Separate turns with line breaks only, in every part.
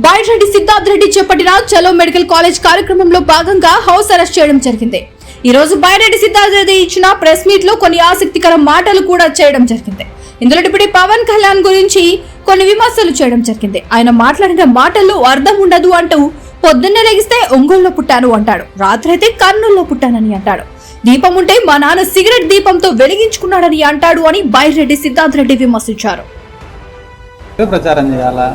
బాయిరెడ్డి సిద్ధార్థ్ రెడ్డి చేపట్టిన చలో medical college కార్యక్రమంలో భాగంగా హౌస్ అరెస్ట్ చేయడం జరిగింది. ఈ రోజు బాయిరెడ్డి సిద్ధార్థ్ రెడ్డి ఇచ్చిన ప్రెస్ మీట్ లో కొన్ని ఆసక్తికర మాటలు కూడా చేయడం జరిగింది. ఇందులో డిప్యూటీ పవన్ కళ్యాణ్ గురించి కొన్ని విమర్శలు చేయడం జరిగింది. ఆయన మాట్లాడిన మాటల్లో అర్థం ఉండదు అంటూ పొద్దున్నే లెగిస్తే ఒంగోలులో పుట్టాను అంటాడు, రాత్రైతే కర్నూలులో పుట్టానని అంటాడు, దీపం ఉంటే మా నాన్న సిగరెట్ దీపంతో వెలిగించుకున్నాడని అంటాడు అని బాయిరెడ్డి సిద్ధార్థ్ రెడ్డి విమర్శించారు.
ప్రచారం చేయాలా,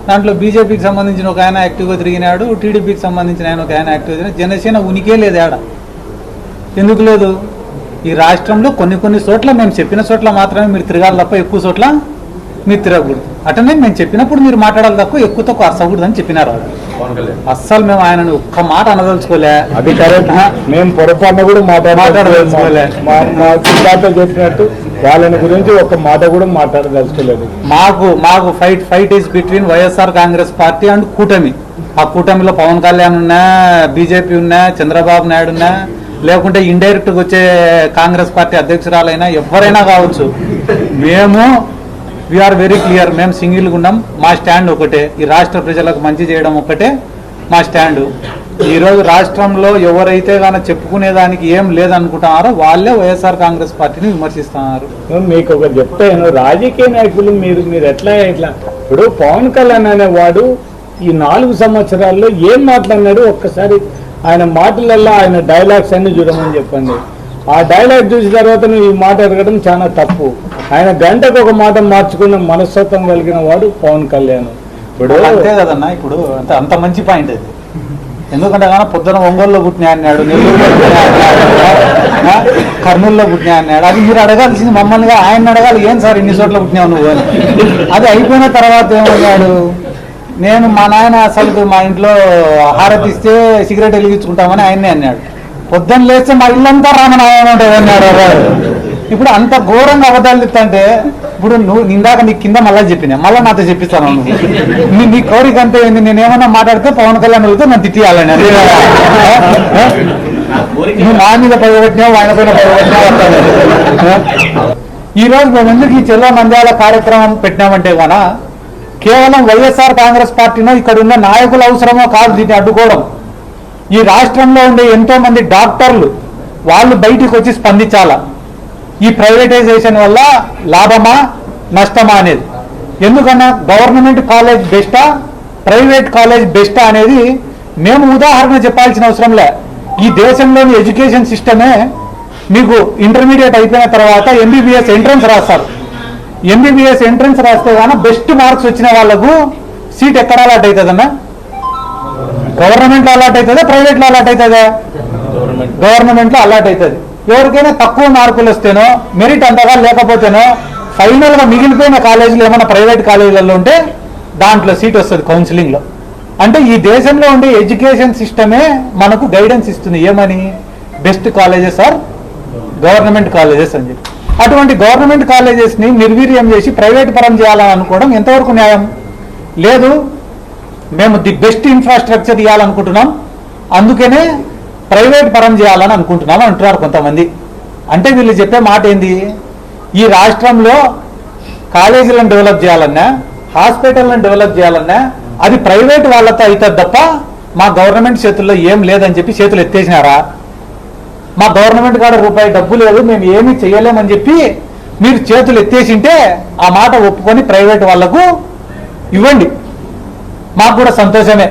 దాంట్లో బీజేపీకి సంబంధించిన ఒక ఆయన యాక్టివ్గా తిరిగినాడు, టీడీపీకి సంబంధించిన ఆయన ఒక ఆయన యాక్టివ్గా తిరిగిన, జనసేన ఉనికే లేదు ఆడ. ఎందుకు లేదు? ఈ రాష్ట్రంలో కొన్ని చోట్ల మేము చెప్పిన చోట్ల మాత్రమే మీరు తిరగాలి తప్ప ఎక్కువ చోట్ల మీరు తిరగకూడదు. అటనే మేము చెప్పినప్పుడు మీరు మాట్లాడాలి తప్ప ఎక్కువ తక్కువ అరసకూడదు అని చెప్పినారు. అస్సలు మేము ఆయనను ఒక్క మాట అనదలుచుకోలే.
అది కరెక్ట్. మేము పొరపాటున కూడా మాట్లాడదలుచుకోలే. చెప్పినట్టు వాళ్ళని గురించి ఒక మాట కూడా మాట్లాడదలుచుకోలేదు.
మాకు fight is between YSR Congress party and కూటమి. ఆ కూటమిలో పవన్ కళ్యాణ్ ఉన్నా, బీజేపీ ఉన్నా, చంద్రబాబు నాయుడు ఉన్నా, లేకుంటే ఇండైరెక్ట్గా వచ్చే కాంగ్రెస్ పార్టీ అధ్యక్షురాలైనా ఎవరైనా కావచ్చు. మేము వీఆర్ వెరీ క్లియర్. మేము సింగిల్గా ఉన్నాం. మా స్టాండ్ ఒకటే, ఈ రాష్ట్ర ప్రజలకు మంచి చేయడం ఒకటే మా స్టాండు. ఈరోజు రాష్ట్రంలో ఎవరైతే కానీ చెప్పుకునేదానికి ఏం లేదనుకుంటున్నారో వాళ్ళే వైఎస్ఆర్ కాంగ్రెస్ పార్టీని విమర్శిస్తున్నారు.
మీకు ఒకటి చెప్తాను, రాజకీయ నాయకులు మీరు ఎట్లా ఇప్పుడు పవన్ కళ్యాణ్ అనేవాడు ఈ 4 సంవత్సరాల్లో ఏం మాట్లాడినాడు ఒక్కసారి ఆయన మాటలల్లో ఆయన డైలాగ్స్ అన్ని చూడమని చెప్పండి. ఆ డైలాగ్ చూసిన తర్వాత నువ్వు ఈ మాట ఎరగడం చాలా తప్పు. ఆయన గంటకు ఒక మాట మార్చుకున్న మనస్తత్వం కలిగిన వాడు పవన్ కళ్యాణ్.
ఇప్పుడు అంతే కదన్నా. ఇప్పుడు అంత మంచి పాయింట్ అది. ఎందుకంటే కానీ పొద్దున ఒంగోలులో పుట్టినా అన్నాడు, నెల్లూరులో పుట్టినా అన్నాడు, కర్నూలులో పుట్టినా అన్నాడు. అది మీరు అడగాల్సింది మమ్మల్నిగా, ఆయన అడగాలి. ఏం సార్ ఇన్ని చోట్ల పుట్టినావు నువ్వు అని. అది అయిపోయిన తర్వాత ఏమన్నాడు, నేను మా నాయన అసలు మా ఇంట్లో హారతి ఇస్తే సిగరెట్ వెలిగించుకుంటామని ఆయన్నే అన్నాడు. పొద్దున్న లేస్తే మా ఇల్లంతా రామనారాయణ ఉంటుంది అన్నాడు. ఇప్పుడు అంత ఘోరంగా అబద్ధాలు చెప్తాంటే, ఇప్పుడు నువ్వు ఇందాక నీ కింద మళ్ళీ చెప్పినా, మళ్ళీ నాతో చెప్పిస్తాను. నువ్వు నీ కోరిక అంతే ఏంది, నేనేమన్నా మాట్లాడితే పవన్ కళ్యాణ్ వెళ్తే నన్ను తిట్టియాలని. నువ్వు నా మీద పడగొట్టినావు, ఆయన పైన పడగొట్టినావు. ఈరోజు మేము ఎందుకు ఈ చెల్లో నంద్యాల కార్యక్రమం పెట్టినామంటే గాన కేవలం వైఎస్ఆర్ కాంగ్రెస్ పార్టీనో ఇక్కడ ఉన్న నాయకుల అవసరమో కాదు దీన్ని అడ్డుకోవడం. ఈ రాష్ట్రంలో ఉండే ఎంతో మంది డాక్టర్లు వాళ్ళు బయటికి వచ్చి స్పందించాలా. ఈ ప్రైవేటైజేషన్ వల్ల లాభమా నష్టమా అనేది. ఎందుకన్నా గవర్నమెంట్ కాలేజ్ బెస్టా, ప్రైవేట్ కాలేజ్ బెస్టా అనేది మేము ఉదాహరణ చెప్పాల్సిన అవసరం లే. ఈ దేశంలోని ఎడ్యుకేషన్ సిస్టమే మీకు ఇంటర్మీడియట్ అయిపోయిన తర్వాత ఎంబీబీఎస్ ఎంట్రన్స్ రాస్తారు. ఎంబీబీఎస్ ఎంట్రన్స్ రాస్తే కానీ బెస్ట్ మార్క్స్ వచ్చిన వాళ్ళకు సీట్ ఎక్కడ అలాట్ అవుతుందన్నా? గవర్నమెంట్లో అలాట్ అవుతుందా, ప్రైవేట్లో అలాట్ అవుతుందా? గవర్నమెంట్లో అలాట్ అవుతుంది. ఎవరికైనా తక్కువ మార్కులు వస్తేనో, మెరిట్ అంతగా లేకపోతేనో, ఫైనల్గా మిగిలిపోయిన కాలేజీలు ఏమైనా ప్రైవేట్ కాలేజీలలో ఉంటే దాంట్లో సీట్ వస్తుంది కౌన్సిలింగ్లో. అంటే ఈ దేశంలో ఉండే ఎడ్యుకేషన్ సిస్టమే మనకు గైడెన్స్ ఇస్తుంది. ఏమని? Best colleges or government colleges అని చెప్పి. అటువంటి గవర్నమెంట్ కాలేజెస్ని నిర్వీర్యం చేసి ప్రైవేట్ పరం చేయాలని అనుకోవడం ఎంతవరకు న్యాయం? లేదు. మేము ది బెస్ట్ ఇన్ఫ్రాస్ట్రక్చర్ ఇవ్వాలనుకుంటున్నాం, అందుకనే ప్రైవేట్ పరం చేయాలని అనుకుంటున్నాం అంటున్నారు కొంతమంది. అంటే వీళ్ళు చెప్పే మాట ఏంది? ఈ రాష్ట్రంలో కాలేజీలను డెవలప్ చేయాలన్నా, హాస్పిటల్లను డెవలప్ చేయాలన్నా అది ప్రైవేట్ వాళ్ళతో అవుతుంది తప్ప మా గవర్నమెంట్ చేతుల్లో ఏం లేదని చెప్పి చేతులు ఎత్తేసినారా? మా గవర్నమెంట్ కాడ రూపాయి డబ్బు లేదు, మేము ఏమీ చేయలేమని చెప్పి మీరు చేతులు ఎత్తేసింటే ఆ మాట ఒప్పుకొని ప్రైవేట్ వాళ్లకు ఇవ్వండి, మాకు కూడా సంతోషమే.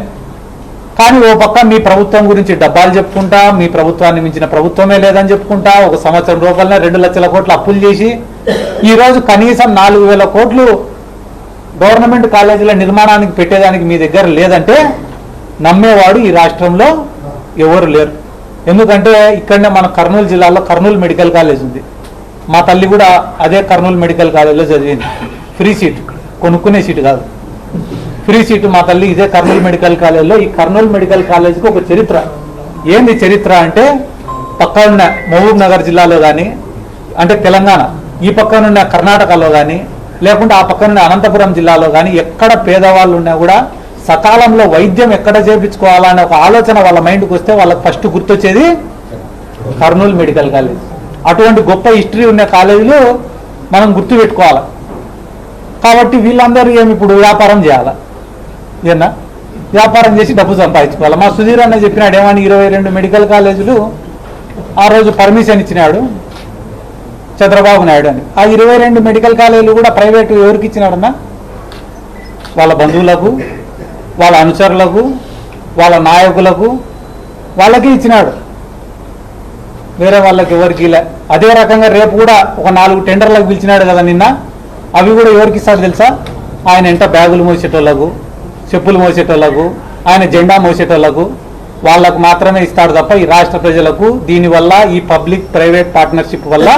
కానీ ఓ పక్క మీ ప్రభుత్వం గురించి డబ్బాలు చెప్పుకుంటా, మీ ప్రభుత్వాన్ని మించిన ప్రభుత్వమే లేదని చెప్పుకుంటా, 1 సంవత్సరం రూపాయలనే 2 లక్షల కోట్లు అప్పులు చేసి ఈరోజు కనీసం 4,000 కోట్లు గవర్నమెంట్ కాలేజీల నిర్మాణానికి పెట్టేదానికి మీ దగ్గర లేదంటే నమ్మేవాడు ఈ రాష్ట్రంలో ఎవరు లేరు. ఎందుకంటే ఇక్కడనే మన కర్నూలు జిల్లాలో కర్నూలు మెడికల్ కాలేజ్ ఉంది. మా తల్లి కూడా అదే కర్నూలు మెడికల్ కాలేజ్లో చదివింది. ఫ్రీ సీటు, కొనుక్కునే సీటు కాదు, ఫ్రీ సీటు. మా తల్లి ఇదే కర్నూలు మెడికల్ కాలేజ్లో. ఈ కర్నూలు మెడికల్ కాలేజ్కి ఒక చరిత్ర. ఏంది చరిత్ర అంటే, పక్కనున్న మహబూబ్ నగర్ జిల్లాలో కానీ, అంటే తెలంగాణ ఈ పక్కనున్న కర్ణాటకలో కానీ, లేకుంటే ఆ పక్కనున్న అనంతపురం జిల్లాలో కానీ ఎక్కడ పేదవాళ్ళు ఉన్నా కూడా సకాలంలో వైద్యం ఎక్కడ చేయించుకోవాలనే ఒక ఆలోచన వాళ్ళ మైండ్కి వస్తే వాళ్ళకి ఫస్ట్ గుర్తొచ్చేది కర్నూలు మెడికల్ కాలేజ్. అటువంటి గొప్ప హిస్టరీ ఉన్న కాలేజీలు మనం గుర్తుపెట్టుకోవాలి. కాబట్టి వీళ్ళందరూ ఏమి ఇప్పుడు వ్యాపారం చేయాలా? ఏనా వ్యాపారం చేసి డబ్బు సంపాదించుకోవాలి. మా సుధీర్ అన్న చెప్పినాడు ఏమని 22 మెడికల్ కాలేజీలు ఆ రోజు పర్మిషన్ ఇచ్చినాడు చంద్రబాబు నాయుడు అని. ఆ 22 మెడికల్ కాలేజీలు కూడా ప్రైవేటు ఎవరికి ఇచ్చినాడన్నా? వాళ్ళ బంధువులకు, వాళ్ళ అనుచరులకు, వాళ్ళ నాయకులకు, వాళ్ళకి ఇచ్చినాడు, వేరే వాళ్ళకి ఎవరికి ఇలా. అదే రకంగా రేపు కూడా ఒక 4 టెండర్లకు పిలిచినాడు కదా నిన్న. అవి కూడా ఎవరికి ఇస్తాడు తెలుసా? ఆయన ఎంట బ్యాగులు మోసేటోళ్లకు, చెప్పులు మోసేటోళ్లకు, ఆయన జెండా మోసేటోళ్లకు, వాళ్ళకు మాత్రమే ఇస్తాడు తప్ప ఈ రాష్ట్ర ప్రజలకు దీనివల్ల ఈ పబ్లిక్ ప్రైవేట్ పార్ట్నర్షిప్ వల్ల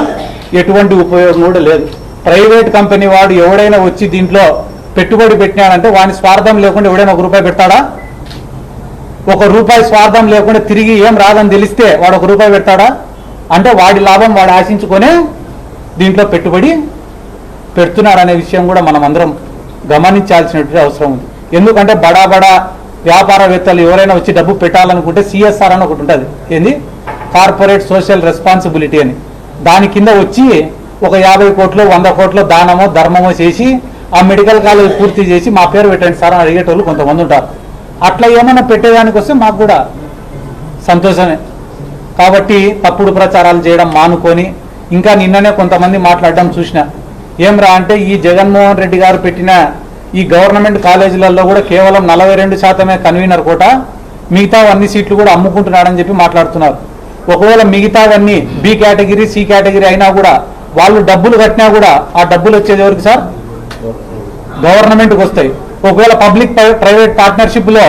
ఎటువంటి ఉపయోగం కూడా లేదు. ప్రైవేట్ కంపెనీ వాడు ఎవడైనా వచ్చి దీంట్లో పెట్టుబడి పెట్టినాడంటే వాని స్వార్థం లేకుండా ఎవడైనా ₹1 పెడతాడా? ₹1 స్వార్థం లేకుండా తిరిగి ఏం రాదని తెలిస్తే వాడు ₹1 పెడతాడా? అంటే వాడి లాభం వాడు ఆశించుకొనే దీంట్లో పెట్టుబడి పెడుతున్నారనే విషయం కూడా మనం అందరం గమనించాల్సినటువంటి అవసరం ఉంది. ఎందుకంటే బడా బడా వ్యాపారవేత్తలు ఎవరైనా వచ్చి డబ్బు పెట్టాలనుకుంటే CSR అని ఒకటి ఉంటుంది. ఏంది? కార్పొరేట్ సోషల్ రెస్పాన్సిబిలిటీ అని. దాని కింద వచ్చి ఒక 50 కోట్లు 100 కోట్లు దానమో ధర్మమో చేసి ఆ మెడికల్ కాలేజ్ పూర్తి చేసి మా పేరు పెట్టండి సార్ అని అడిగేటోళ్ళు కొంతమంది ఉంటారు. అట్లా ఏమైనా పెట్టేదానికి వస్తే మాకు కూడా సంతోషమే. కాబట్టి తప్పుడు ప్రచారాలు చేయడం మానుకొని, ఇంకా నిన్ననే కొంతమంది మాట్లాడడం చూసిన. ఏమ్రా అంటే ఈ జగన్మోహన్ రెడ్డి గారు పెట్టిన ఈ గవర్నమెంట్ కాలేజీలలో కూడా కేవలం 42% కన్వీనర్ కోట, మిగతావన్నీ సీట్లు కూడా అమ్ముకుంటున్నాడని చెప్పి మాట్లాడుతున్నారు. ఒకవేళ మిగతావన్నీ B కేటగిరీ C కేటగిరీ అయినా కూడా వాళ్ళు డబ్బులు కట్టినా కూడా ఆ డబ్బులు వచ్చేది ఎవరికి సార్? గవర్నమెంట్కి వస్తాయి. ఒకవేళ పబ్లిక్ ప్రైవేట్ పార్ట్నర్షిప్లో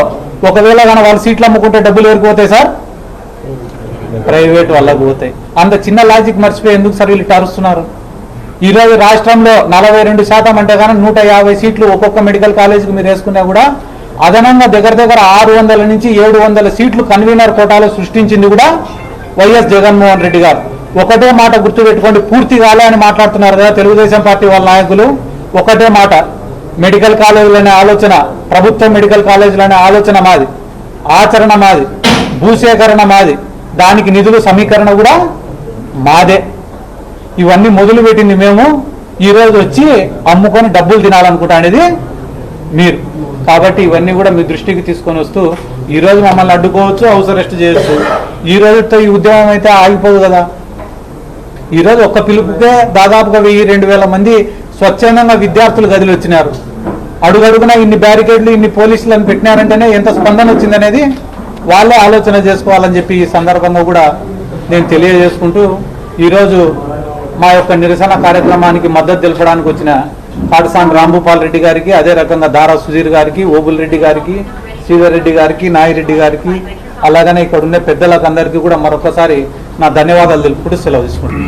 ఒకవేళ కానీ వాళ్ళు సీట్లు అమ్ముకుంటే డబ్బులు ఎవరికి పోతాయి సార్? ప్రైవేట్ వాళ్ళకు పోతాయి. అంత చిన్న లాజిక్ మర్చిపోయి ఎందుకు సార్ వీళ్ళు అరుస్తున్నారు? ఈరోజు రాష్ట్రంలో 42% అంటే కానీ 150 సీట్లు ఒక్కొక్క మెడికల్ కాలేజీకి మీరు వేసుకున్నా కూడా అదనంగా దగ్గర 600 నుంచి 700 సీట్లు కన్వీనర్ కోటాలో సృష్టించింది కూడా వైఎస్ జగన్మోహన్ రెడ్డి గారు. ఒకటే మాట గుర్తుపెట్టుకోండి, పూర్తి కాలే అని మాట్లాడుతున్నారు కదా తెలుగుదేశం పార్టీ వాళ్ళ నాయకులు. ఒకటే మాట, మెడికల్ కాలేజీలనే ఆలోచన, ప్రభుత్వ మెడికల్ కాలేజీలనే ఆలోచన మాది, ఆచరణ మాది, భూసేకరణ మాది, దానికి నిధులు సమీకరణ కూడా మాదే. ఇవన్నీ మొదలుపెట్టింది మేము. ఈరోజు వచ్చి అమ్ముకొని డబ్బులు తినాలనుకుంటా అనేది మీరు. కాబట్టి ఇవన్నీ కూడా మీ దృష్టికి తీసుకొని వస్తూ ఈరోజు మమ్మల్ని అడ్డుకోవచ్చు, హౌస్ అరెస్ట్ చేయొచ్చు. ఈ రోజుతో ఈ ఉద్యమం అయితే ఆగిపోదు కదా. ఈరోజు ఒక్క పిలుపుకే దాదాపుగా 1000-2000 మంది స్వచ్ఛందంగా విద్యార్థులు గదిలో వచ్చినారు. అడుగడుగున ఇన్ని బ్యారికేడ్లు ఇన్ని పోలీసులను పెట్టినారంటేనే ఎంత స్పందన వచ్చిందనేది వాళ్ళే ఆలోచన చేసుకోవాలని చెప్పి ఈ సందర్భంగా కూడా నేను తెలియజేసుకుంటూ ఈరోజు మా యొక్క నిరసన కార్యక్రమానికి మద్దతు తెలపడానికి వచ్చిన కాటసాని రాంభూపాల్ రెడ్డి గారికి, అదే రకంగా దారా సుధీర్ గారికి, ఓబుల్ రెడ్డి గారికి, శ్రీధర్ రెడ్డి గారికి, నాయిరెడ్డి గారికి, అలాగనే ఇక్కడ ఉండే పెద్దలకు అందరికీ కూడా మరొకసారి నా ధన్యవాదాలు తెలుపుకుంటూ సెలవు తీసుకుంటున్నాను.